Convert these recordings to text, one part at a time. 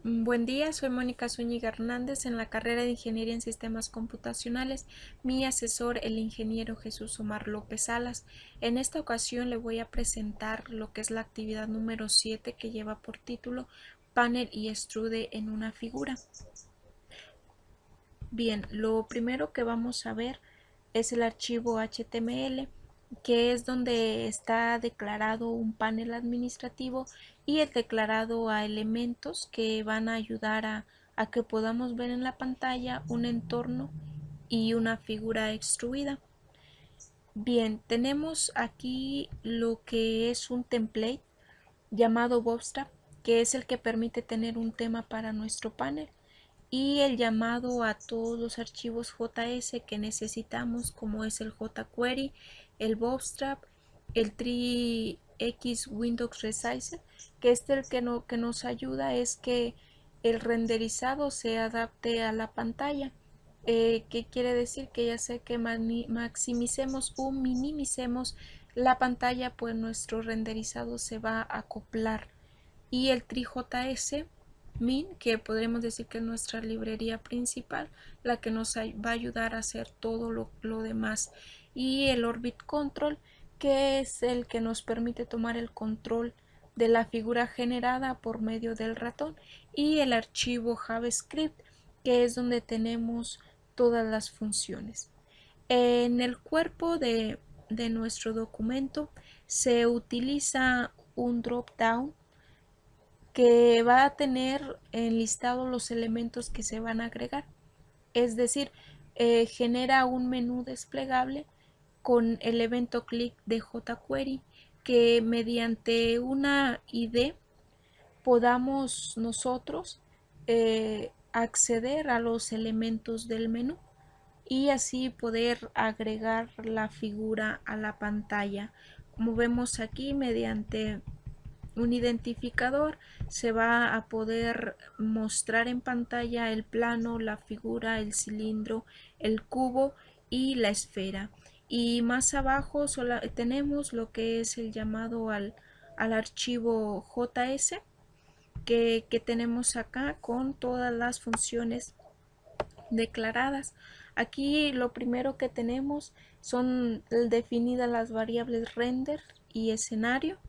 Buen día, soy Mónica Zúñiga Hernández en la carrera de Ingeniería en Sistemas Computacionales. Mi asesor, el ingeniero Jesús Omar López Salas. En esta ocasión le voy a presentar lo que es la actividad número 7 que lleva por título Panel y extrude en una figura. Bien, lo primero que vamos a ver es el archivo HTML, que es donde está declarado un panel administrativo y el declarado a elementos que van a ayudar a que podamos ver en la pantalla un entorno y una figura extruida. Bien, tenemos aquí lo que es un template llamado Bootstrap, que es el que permite tener un tema para nuestro panel, y el llamado a todos los archivos JS que necesitamos, como es el jQuery, el Bootstrap, el 3x Windows Resizer, que el que nos ayuda es que el renderizado se adapte a la pantalla. ¿Qué quiere decir? Que ya sea que maximicemos o minimicemos la pantalla, pues nuestro renderizado se va a acoplar. Y el TriJS Min, que podremos decir que es nuestra librería principal, la que nos va a ayudar a hacer todo lo demás. Y el Orbit Control, que es el que nos permite tomar el control de la figura generada por medio del ratón. Y el archivo JavaScript, que es donde tenemos todas las funciones. En el cuerpo de nuestro documento se utiliza un drop down que va a tener enlistado los elementos que se van a agregar. Es decir, genera un menú desplegable con el evento click de jQuery, que mediante una ID podamos nosotros acceder a los elementos del menú y así poder agregar la figura a la pantalla. Como vemos aquí, mediante un identificador se va a poder mostrar en pantalla el plano, la figura, el cilindro, el cubo y la esfera. Y más abajo tenemos lo que es el llamado al archivo JS que tenemos acá con todas las funciones declaradas. Aquí lo primero que tenemos son definidas las variables render y escenario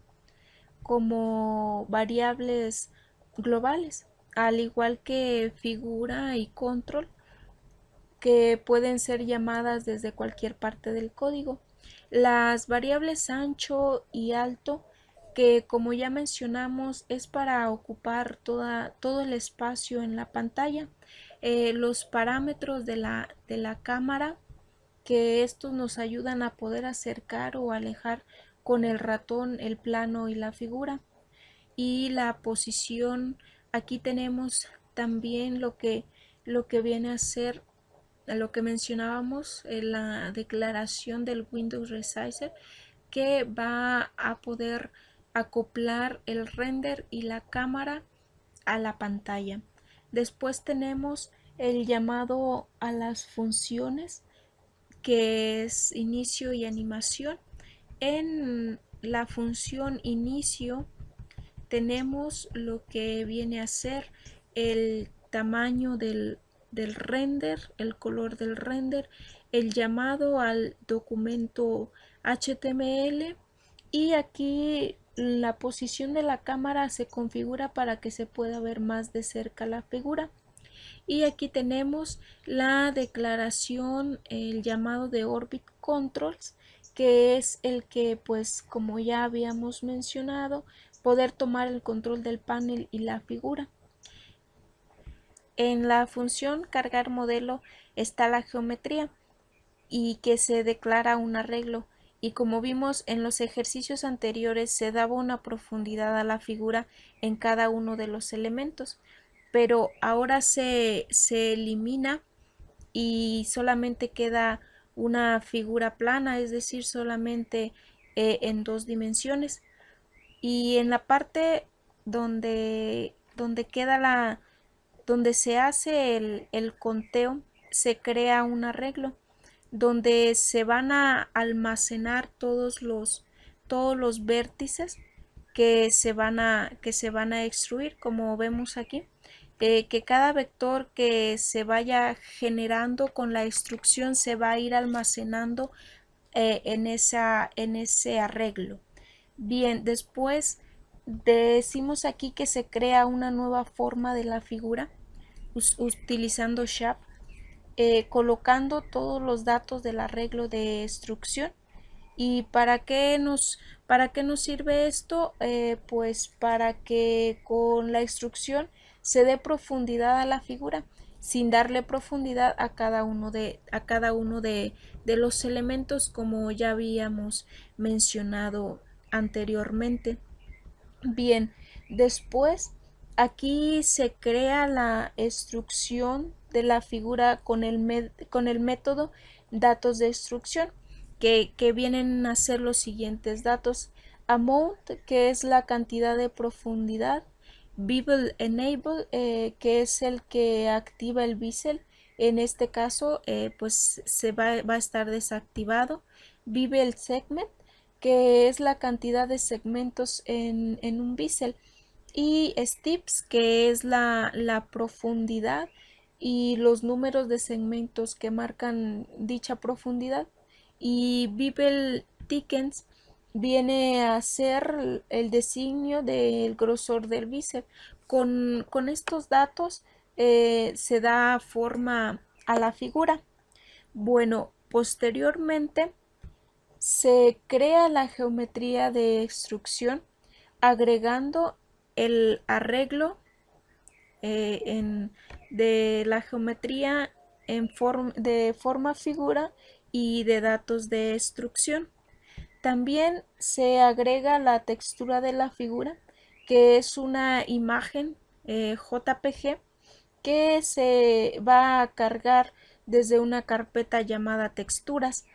como variables globales, al igual que figura y control, que pueden ser llamadas desde cualquier parte del código. Las variables ancho y alto, que como ya mencionamos es para ocupar todo el espacio en la pantalla. Los parámetros de la cámara, que estos nos ayudan a poder acercar o alejar con el ratón el plano y la figura. Y la posición, aquí tenemos también lo que viene a ser lo que mencionábamos en la declaración del Windows Resizer, que va a poder acoplar el render y la cámara a la pantalla. Después tenemos el llamado a las funciones, que es inicio y animación. En la función inicio tenemos lo que viene a ser el tamaño del render, el color del render, el llamado al documento HTML, y aquí la posición de la cámara se configura para que se pueda ver más de cerca la figura. Y aquí tenemos la declaración, el llamado de Orbit Controls, que es el que, pues como ya habíamos mencionado, poder tomar el control del panel y la figura. En la función cargar modelo está la geometría y que se declara un arreglo, y como vimos en los ejercicios anteriores se daba una profundidad a la figura en cada uno de los elementos, pero ahora se elimina y solamente queda una figura plana, es decir, solamente en dos dimensiones. Y en la parte donde queda donde se hace el conteo, se crea un arreglo donde se van a almacenar todos los vértices que se van a extruir, como vemos aquí. Que cada vector que se vaya generando con la extrusión se va a ir almacenando en ese arreglo. Bien, después decimos aquí que se crea una nueva forma de la figura utilizando SHAP, colocando todos los datos del arreglo de extrusión. ¿Y para qué nos sirve esto? Pues para que con la extrusión se dé profundidad a la figura sin darle profundidad a cada uno de los elementos, como ya habíamos mencionado anteriormente. Bien, después aquí se crea la extrusión de la figura con el método datos de extrusión, que vienen a ser los siguientes datos: amount, que es la cantidad de profundidad; bevel enable, que es el que activa el bisel, en este caso pues va a estar desactivado; bevel segment, que es la cantidad de segmentos en un bisel; y steps, que es la profundidad y los números de segmentos que marcan dicha profundidad; y bevel thickness viene a ser el designio del grosor del bisel. Con estos datos se da forma a la figura. Bueno, posteriormente se crea la geometría de extrusión agregando el arreglo de la geometría de forma figura y de datos de extrusión. También se agrega la textura de la figura, que es una imagen JPG que se va a cargar desde una carpeta llamada texturas,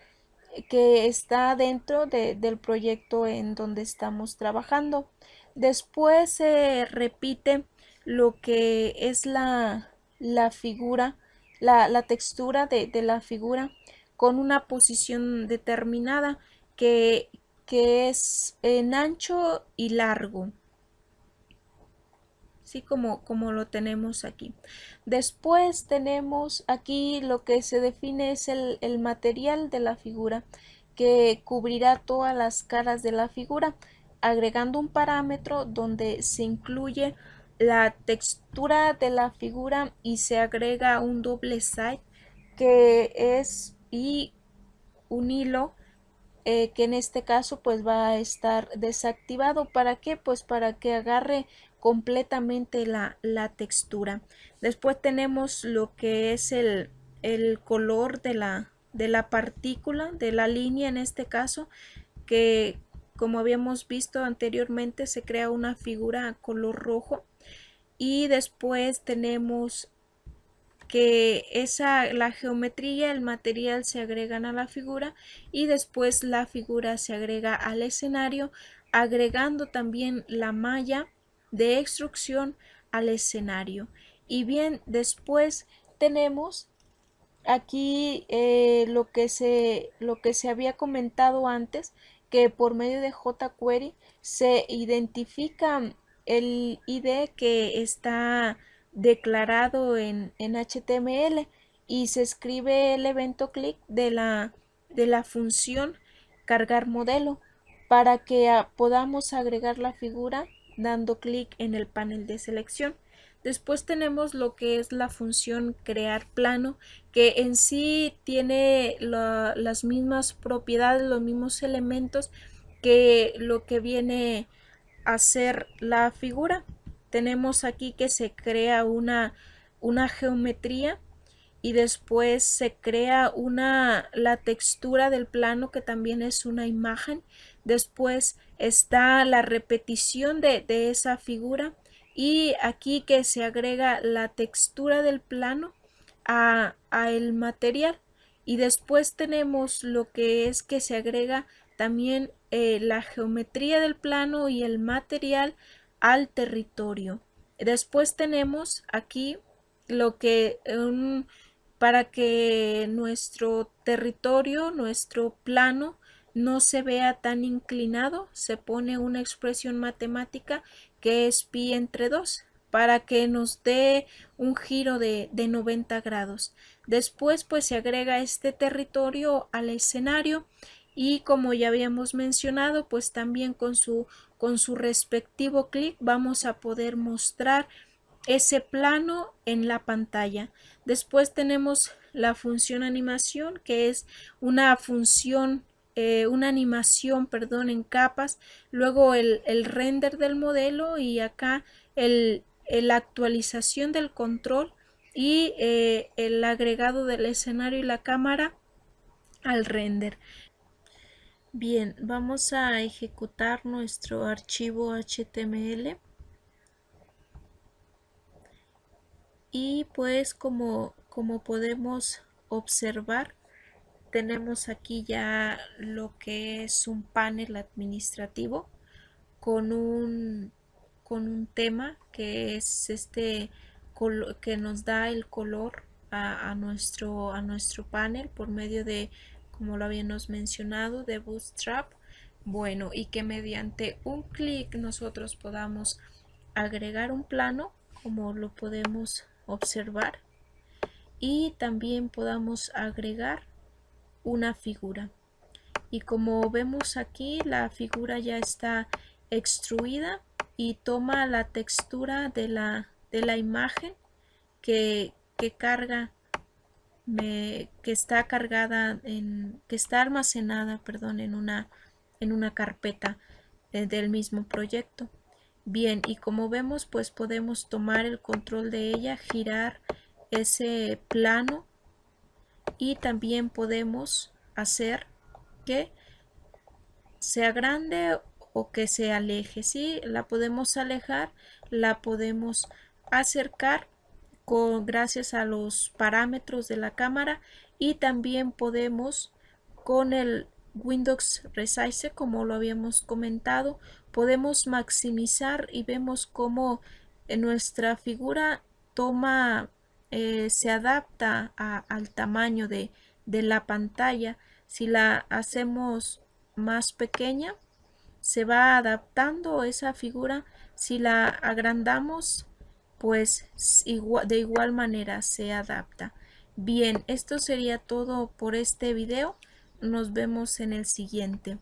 que está dentro del proyecto en donde estamos trabajando. Después se repite lo que es la figura, la textura de la figura con una posición determinada, que, que es en ancho y largo, así como lo tenemos aquí. Después tenemos aquí lo que se define es el material de la figura, que cubrirá todas las caras de la figura, agregando un parámetro donde se incluye la textura de la figura y se agrega un doble side, que es y un hilo que en este caso pues va a estar desactivado. ¿Para qué? Pues para que agarre completamente la textura. Después tenemos lo que es el color de la partícula, de la línea en este caso, que como habíamos visto anteriormente se crea una figura a color rojo. Y después tenemos que la geometría, el material se agregan a la figura, y después la figura se agrega al escenario, agregando también la malla de extrusión al escenario. Y bien, después tenemos aquí lo que se había comentado antes, que por medio de jQuery se identifica el ID que está declarado en HTML, y se escribe el evento click de la función cargar modelo para que podamos agregar la figura dando clic en el panel de selección. Después tenemos lo que es la función crear plano, que en sí tiene las mismas propiedades, los mismos elementos que lo que viene a ser la figura. Tenemos aquí que se crea una geometría, y después se crea la textura del plano, que también es una imagen. Después está la repetición de esa figura, y aquí que se agrega la textura del plano a el material. Y después tenemos lo que es que se agrega también la geometría del plano y el material al territorio. Después tenemos aquí lo que para que nuestro territorio, nuestro plano no se vea tan inclinado, se pone una expresión matemática que es pi entre 2 para que nos dé un giro de 90 grados. Después pues se agrega este territorio al escenario y como ya habíamos mencionado, pues también con su respectivo clic vamos a poder mostrar ese plano en la pantalla. Después tenemos la función animación, que es una función, una animación, perdón, en capas, luego el render del modelo y acá la actualización del control y el agregado del escenario y la cámara al render. Bien, vamos a ejecutar nuestro archivo HTML. Y pues como podemos observar, tenemos aquí ya lo que es un panel administrativo con con un tema que es este que nos da el color a nuestro panel por medio de, como lo habíamos mencionado, de Bootstrap. Bueno, y que mediante un clic nosotros podamos agregar un plano, como lo podemos observar, y también podamos agregar una figura. Y como vemos aquí, la figura ya está extruida y toma la textura de la imagen que carga, que está cargada que está almacenada, perdón, en una carpeta del mismo proyecto. Bien, y como vemos, pues podemos tomar el control de ella, girar ese plano y también podemos hacer que sea grande o que se aleje. ¿Sí? La podemos alejar, la podemos acercar gracias a los parámetros de la cámara y también podemos con el Windows Resize, como lo habíamos comentado, podemos maximizar y vemos cómo nuestra figura toma, se adapta al tamaño de la pantalla. Si la hacemos más pequeña, se va adaptando esa figura. Si la agrandamos, pues de igual manera se adapta. Bien, esto sería todo por este video. Nos vemos en el siguiente.